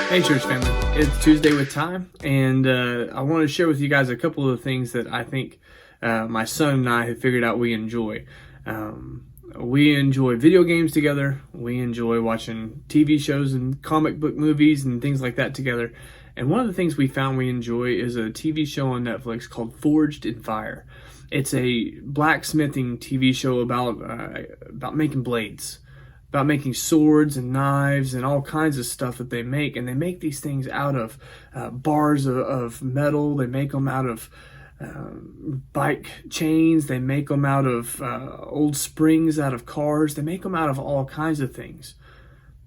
Hey, church family. It's Tuesday with Time, and I want to share with you guys a couple of things that I think my son and I have figured out we enjoy. We enjoy video games together. We enjoy watching TV shows and comic book movies and things like that together. And one of the things we found we enjoy is a TV show on Netflix called Forged in Fire. It's a blacksmithing TV show about making blades, about making swords and knives and all kinds of stuff that they make. And they make these things out of bars of metal. They make them out of bike chains. They make them out of old springs out of cars. They make them out of all kinds of things.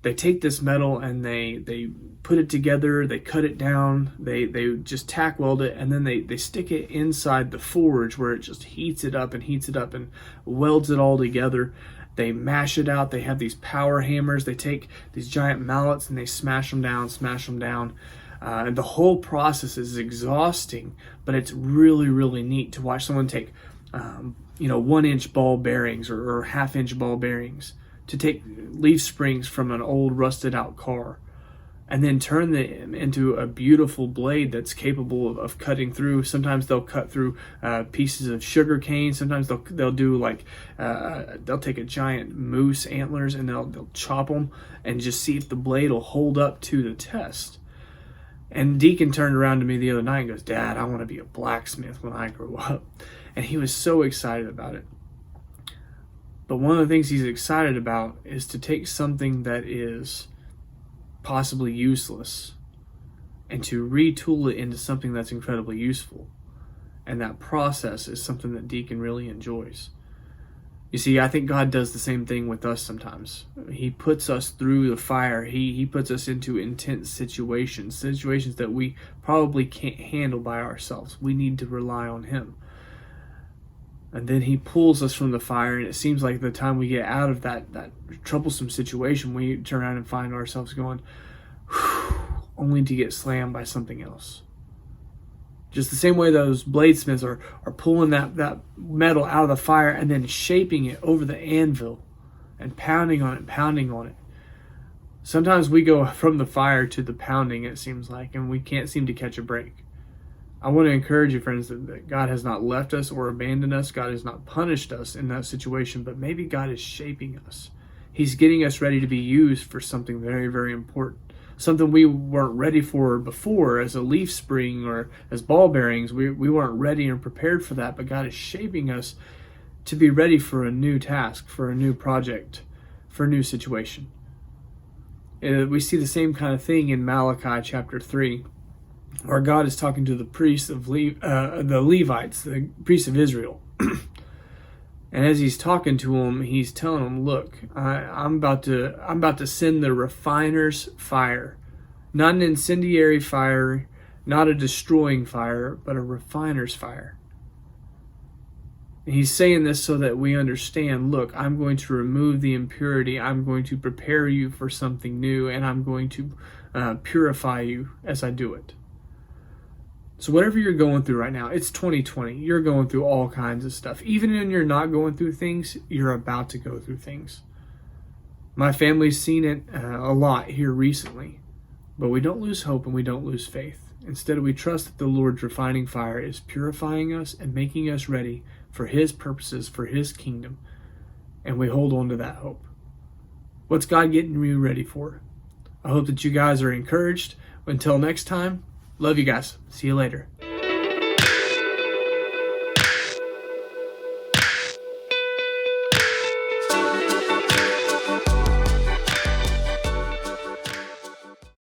They take this metal and they put it together, they cut it down, they just tack weld it, and then they stick it inside the forge where it just heats it up and welds it all together. They mash it out. They have these power hammers. They take these giant mallets and they smash them down. And the whole process is exhausting, but it's really, really neat to watch someone take, 1-inch ball bearings or half-inch ball bearings, to take leaf springs from an old rusted out car and then turn them into a beautiful blade that's capable of cutting through. Sometimes they'll cut through pieces of sugar cane. Sometimes they'll do they'll take a giant moose antlers and they'll chop them and just see if the blade will hold up to the test. And Deacon turned around to me the other night and goes, "Dad, I want to be a blacksmith when I grow up." And he was so excited about it. But one of the things he's excited about is to take something that is possibly useless and to retool it into something that's incredibly useful. And that process is something that Deacon really enjoys. You see, I think God does the same thing with us sometimes. He puts us through the fire. He puts us into intense situations that we probably can't handle by ourselves. We need to rely on Him. And then He pulls us from the fire, and it seems like the time we get out of that troublesome situation, we turn around and find ourselves going, whew, only to get slammed by something else. Just the same way those bladesmiths are pulling that metal out of the fire and then shaping it over the anvil and pounding on it. Sometimes we go from the fire to the pounding, it seems like, and we can't seem to catch a break. I want to encourage you, friends, that God has not left us or abandoned us. God has not punished us in that situation, but maybe God is shaping us. He's getting us ready to be used for something very, very important. Something we weren't ready for before, as a leaf spring or as ball bearings. We weren't ready and prepared for that, but God is shaping us to be ready for a new task, for a new project, for a new situation. We see the same kind of thing in Malachi chapter 3. Where God is talking to the priests of the Levites, the priests of Israel. And as He's talking to them, He's telling them, "Look, I'm about to send the refiner's fire, not an incendiary fire, not a destroying fire, but a refiner's fire." And He's saying this so that we understand, look, I'm going to remove the impurity. I'm going to prepare you for something new, and I'm going to purify you as I do it. So whatever you're going through right now, it's 2020. You're going through all kinds of stuff. Even when you're not going through things, you're about to go through things. My family's seen it a lot here recently. But we don't lose hope and we don't lose faith. Instead, we trust that the Lord's refining fire is purifying us and making us ready for His purposes, for His kingdom. And we hold on to that hope. What's God getting you ready for? I hope that you guys are encouraged. Until next time, love you guys. See you later.